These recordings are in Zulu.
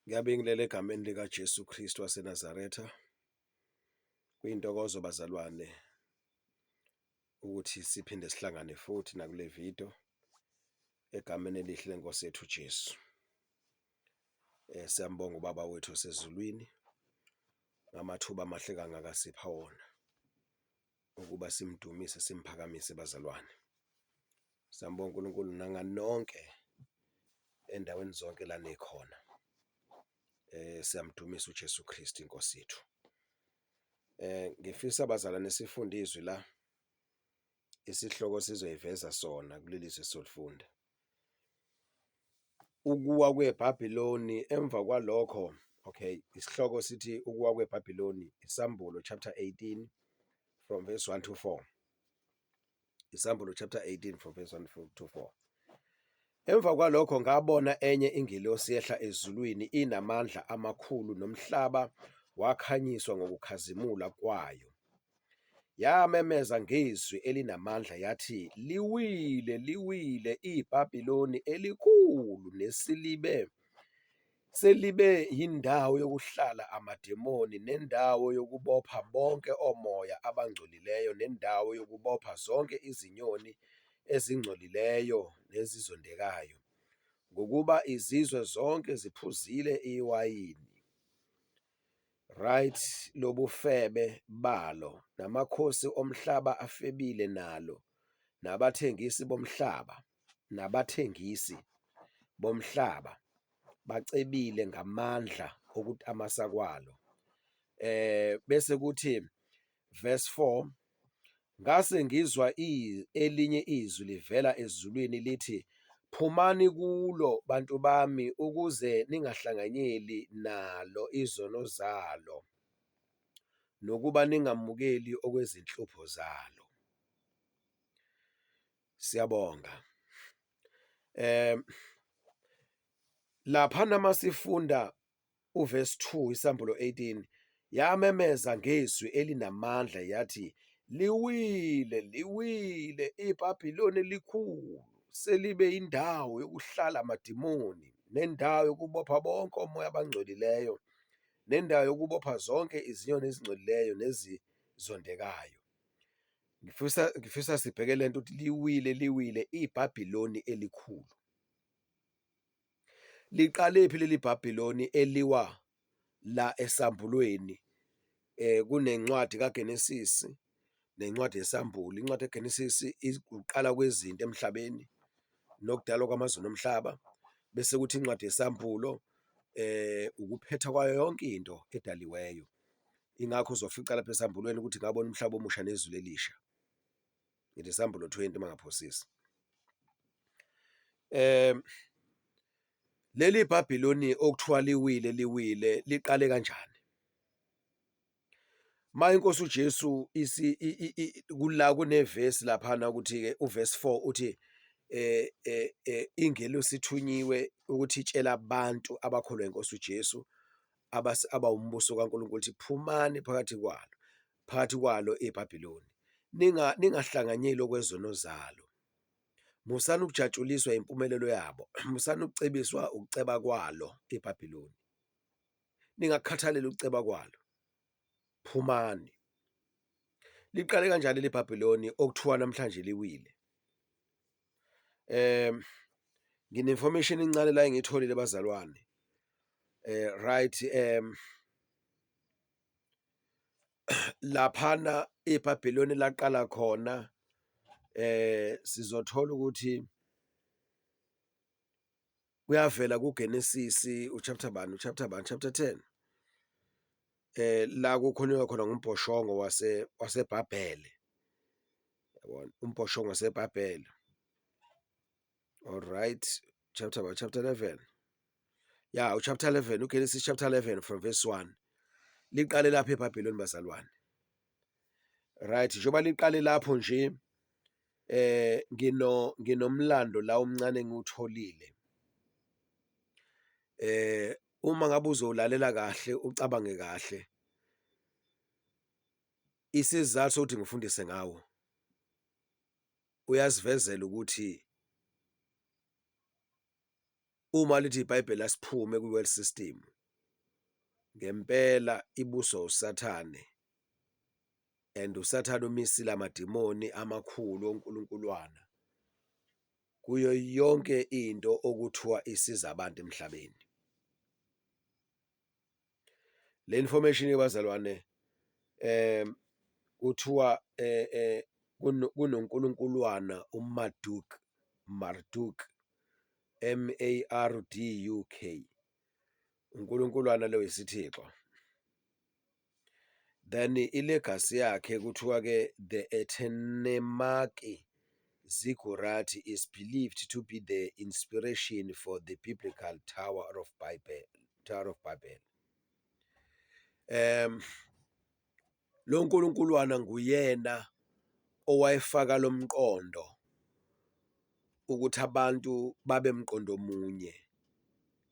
Ngiyabingelela egameni likaJesu Kristu waseNazaretha. Kuyintokozo bazalwane ukuthi siphinde sihlangane futhi nakule video egameni elihle leNkosi yethu Jesu. Siyambonga uBaba wethu osezulwini ngamathuba amahle kangaka sipha wona ukuba simdumise simphakamise bazalwane. Siyambonga uNkulunkulu nanganonke endaweni zonke la nikhona. Siyamdumisa uJesu Kristu inkosi yethu. Ngifisa bazalwane sifunde izwi la isihloko sizoyiveza sona kuleli zwe solifunda. Ukuwa kweBhabhiloni emva kwalokho, isihloko sithi ukuwa kweBhabhiloni, Isambulo chapter 18 from verse 1 to 4. Isambulo chapter 18 from verse 1 to 4. Emva kwalokho ngabona enye ingilosi yehla ezulwini inamandla amakhulu nomhlaba wakhanyiswa ngokukhazimula kwayo. Yamemeza ngezwi elinamandla yathi, liwile, liwile iBhabhiloni elikhulu selibe yindawo yokuhlala amademoni nendawo yokubopha bonke omoya abangcolileyo nendawo yokubopha zonke izinyoni ezingcolileyo nezizondekayo, ngokuba izizwe zonke ziphuzile iwayini lobufebe balo, namakhosi omhlaba afebile nalo, nabathengisi bomhlaba bacebile ngamandla okutamasa kwalo. Bese kuthi verse 4, ngase ngizwa elinye izwi livela ezulwini lithi, phumani kulo bantu bami ukuze ningahlanganyeli nalo izono zalo nokuba ningamukeli okwezinhlupho zalo. Siyabonga. Laphana masifunda uverse 2 Isambulo 18, yamemeza ngezwi elinamandla yathi, liwile, liwile iBhabhiloni elikhulu selibe indawo yokuhlala amadimoni nendawo yokubopha bonke omoya abangcolileyo nendawo yokubopha zonke izinyoni ezingcolileyo nezizondekayo. Ngifisa sibheke lento ukuthi liwile, liwile iBhabhiloni elikhulu. Liqalephi leli Bhabhiloni eliwa la esambulweni? Kunencwadi kaGenesis nencwadi yesambulo. Incwadi kaGenesis ukuqala kwezinto emhlabeni nokudalwa kwamazwe nomhlaba, bese kuthi incwadi yesambulo ukuphetha kwayo yonke into edaliweyo. Ingakho uzofica lapha esambulweni ukuthi ngabona umhlaba omusha nezulu elisha. Isambulo 20 mangaphosisi. Leli Bhabhiloni okuthiwa liwile, liwile liqale kanjani? Inkosi uJesu kula kunevesi laphana ukuthi-ke uverse 4 uthi ingelosi ithunyiwe ukuthi itshela abantu abakholwa inkosi uJesu abawumbuso kaNkulunkulu ukuthi phumani phakathi kwalo iBhabhiloni, ningahlanganyeli okwezono zalo. Musani ukujatshuliswa impumelelo yabo, musani ukucebiswa ukuceba kwalo iBhabhiloni, ningakukhathaleli ukuceba kwalo, phumani. Liqale kanjani leBhabhiloni okuthiwa namhlanje liwile? Ngine-information incane la engiyitholile bazalwane. Laphana iBhabhiloni laqala khona, sizothola ukuthi kuyavela kuGenesis uchapter 10. La kukhulunywa khona ngumbhoshongo waseBhabhele. Yabona, umbhoshongo waseBhabhele. Alright, chapter 11. Yeah, uchapter 11, uGenesis chapter 11 from verse 1. Liqale lapha eBhabhiloni bazalwane. Njengoba liqale lapho nje, nginomlando la omncane engiwutholile. Uma ngabe uzolalela kahle ucabange kahle, isizathu sokuthi ngifundise ngawo uyazivezela ukuthi uma lithi iBhayibheli asiphume kwi-world system, ngempela ibuso usathane, and usathane umisile amadimoni amakhulu onkulunkuluwana kuyo yonke into okuthiwa isiza abantu emhlabeni. Le information yebazalwane kuthiwa kunonkulunkuluwana uMarduk, Marduk, unkulunkuluwana lo yisithixo. Then ilegacy yakhe kuthiwa ke the Etenemaki ziggurat is believed to be the inspiration for the biblical Tower of Babel. Lo nkulunkuluwana nguyena owayefaka lo mqondo ukuthi abantu babe mqondo munye,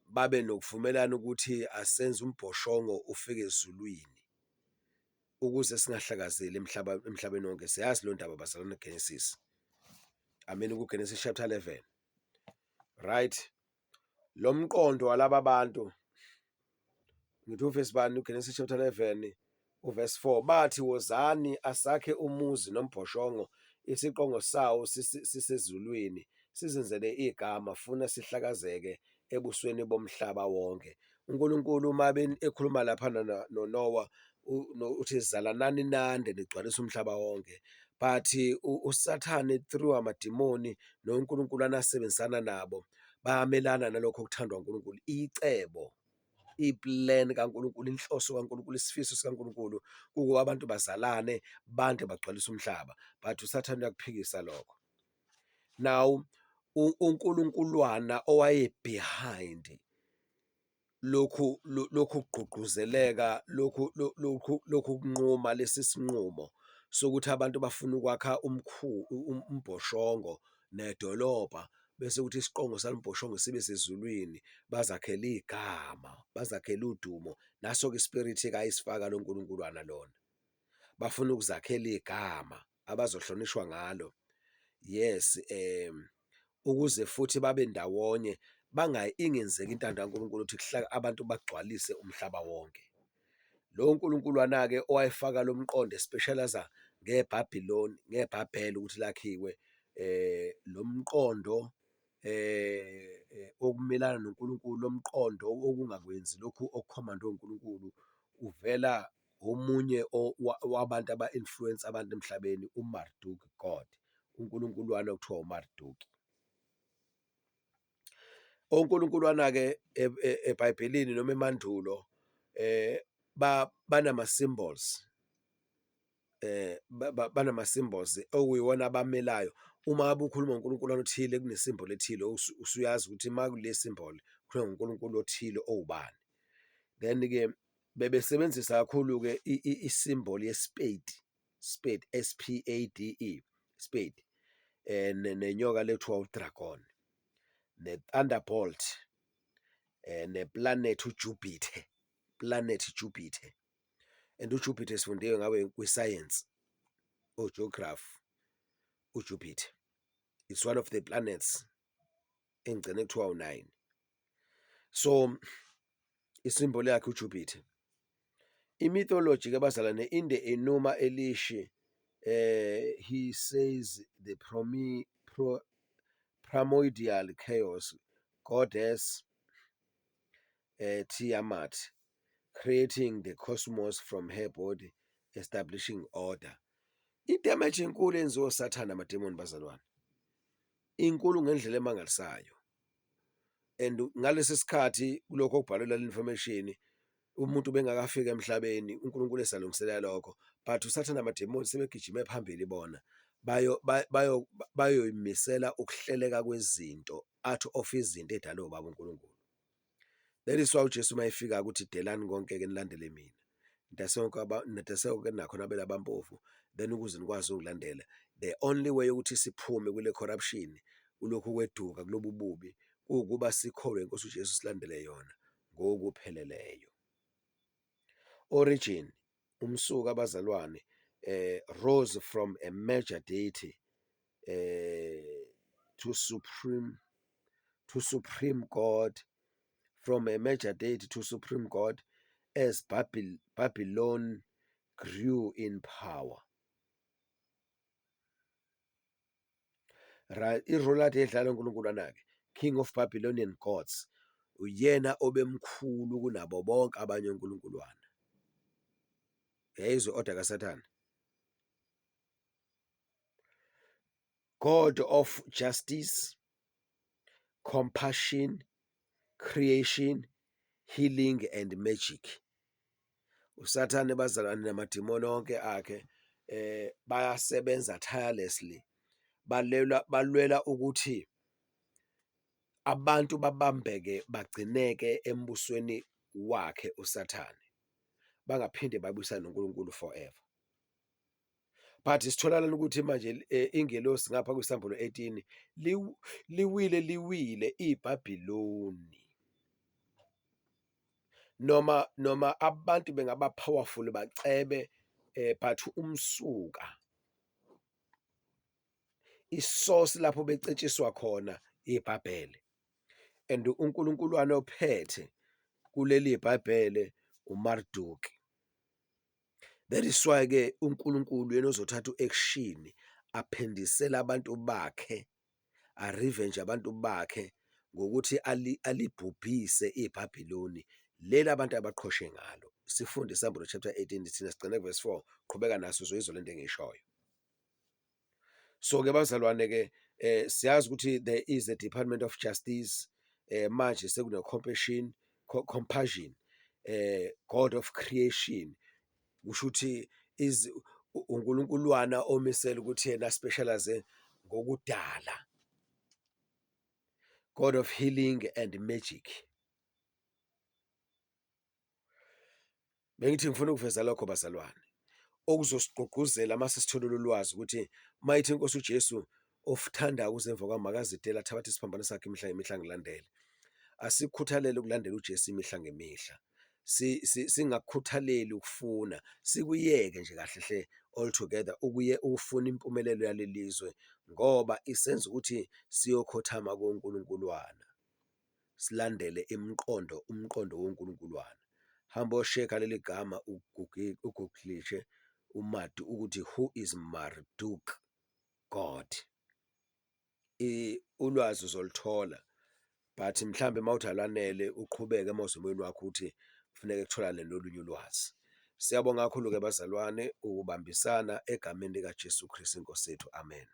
babe nokuvumelana ukuthi asenze umbhoshongo ufike ezulwini ukuze singahlakazeli emhlabeni wonke. Siyazi lo ndaba bazalwane Genesis. Ku-Genesis chapter 11. Right? Lo mqondo walaba bantu ngithi uverse bani, uGenesis chapter 11 uverse 4, bathi wozani asakhe umuzi nombhoshongo isiqongo sawo sisezulwini, sizenzele igama funa sihlakazeke ebusweni bomhlaba wonke. uNkulunkulu uma ekhuluma lapha noNoah uthi zalanani nande nigcwalise umhlaba wonke, but usathane through amadimoni nonkulunkulu asebenzisana nabo bayamelana nalokho okuthandwa uNkulunkulu, icebo, iplan kaNkulunkulu, inhloso kaNkulunkulu, isifiso sikaNkulunkulu ukuba abantu bazalane bande bagcwalise umhlaba, but usathane uyakuphikisa lokho. Now unkulunkuluwana owaye behind lokhu kugqugquzeleka, lokhu kunquma lesi sinqumo sokuthi abantu bafuna ukwakha umbhoshongo nedolobha bese kuthi isiqongo salombhoshongo sibe sezulwini, bazakhele igama, bazakhele udumo. Naso-ke ispirit kayisifaka lo nkulunkuluwana lona, bafuna ukuzakhela igama abazohlonishwa ngalo. Yes, ukuze futhi babe ndawonye, ingenzeki intando kaNkulunkulu ukuthi abantu bagcwalise umhlaba wonke. Lo nkulunkuluwana-ke owayefaka lo mqondo especializa ngeBhabheli ukuthi lakhiwe, lo mqondo okumelana noNkulunkulu, lo mqondo okungakwenzi lokhu okukhomandwe uNkulunkulu, uvela omunye wabantu aba-influence abantu emhlabeni, uMarduk God, unkulunkuluwana okuthiwa uMarduk. Onkulunkuluwana-ke eBhayibhelini noma emandulo banama-symbols, banama-symbols okuyiwona abamelayo. Uma ngabe ukhuluma ngonkulunkuluwana othile kunesimboli ethile, usuyazi ukuthi ma kule symbol kukhuluma ngonkulunkulu othile owubani. Then-ke bebesebenzisa kakhulu-ke isimboli yespade, spade, spade, nenyoka lethiwa udragon, ne-thunderbolt, neplanet uJupiter, Jupiter. And uJupiter sifundiwe ngawe kwi-science, geography, uJupiter it's one of the planets engigcine kuthiwa u-9. So isimboli yakhe uJupiter. I-mythology-ke bazalwane, in the Enuma Elish, he says the primordial chaos goddess Tiamat, creating the cosmos from her body, establishing order. Idamage enkulu enziwa usathane amademoni bazalwane, inkulu ngendlela emangalisayo. And ngalesi sikhathi kulokho okubhalelwa le information, umuntu bengakafika emhlabeni, uNkulunkulu esalungiselela lokho, but usathane amademoni sebegijime phambili bona bayoyimisela ukuhleleka kwezinto, art of izinto edalwe ubaba uNkulunkulu. That is why uJesu mayefika ukuthi delani konke-ke nilandele mina, ntasekonke nakho nabela bampofu, then ukuze nikwazi ukulandela. The only way ukuthi siphume kule corruption, kulokhu kweduka, kulobu bubi, ukuba sikholwe inkosi uJesu, silandele yona ngokupheleleyo. Origin, umsuka abazalwane, rose from a major deity to supreme God, from a major deity to supreme God, as Babylon grew in power. Right, irole lakhe edlala uNkulunkulu anake, King of Babylonian gods, uyena obemkhulu kunabo bonke abanye onkulunkuluwana. Yayizwe order kaSathane. God of justice, compassion, creation, healing and magic. USathane bazalwane namadimoni onke akhe bayasebenza tirelessly, balwela ukuthi abantu babambeke bagcineke embusweni wakhe uSathane, bangaphinde babuyisane noNkulunkulu forever. But sitholakala ukuthi manje ingelosi ngapha kwisambulo 18 liwile iBhabhiloni. Noma abantu bengaba powerful bacebe, but umsuka isource lapho becetshiswa khona iBhabhele, and uNkulunkuluwana ophethe kuleli iBhabhele uMarduk. That is why ke uNkulunkulu yena ozothatha uaction aphendisela abantu bakhe, a revenge abantu bakhe ngokuthi alibhubhise iBhabhiloni leli abantu abaqhoshe ngalo. Sifunde isambulo chapter 18 thina sigcina verse 4, qhubeka naso zoyizo lento engishoyo. So ke bazalwane ke siyazi ukuthi there is a Department of Justice, manje sekune compassion, God of creation, kusho ukuthi uNkulunkuluwana omisela ukuthi yena specialize ngokudala, God of healing and magic. Bengithi ngifuna ukuveza lokho bazalwane okuzosigqugquzela mase sithola ulwazi ukuthi mayithi inkosi uJesu ofthanda ukuzemva kwami makazidela athabathe isiphambano sakhe imihla ngemihla ngilandele. Asikhuthalele ukulandela uJesu imihla ngemihla, singakukhuthaleli ukufuna, sikuyeke nje kahle hle altogether ufuna impumelelo yalelizwe, ngoba isenza ukuthi siyokhothama koNkulunkuluwana, silandele umqondo woNkulunkuluwana. Hamba osheka leli gama uguglishe uMadu ukuthi who is Marduk God. Ulwazi uzolithola, but mhlambe mawuthi alanele uqhubeke emazimweni wakho ukuthi kufuneka kutholane nolunye ulwazi. Siyabonga kakhulu ke bazalwane ukubambisana egameni likaJesu Kristu inkosi yethu, amen.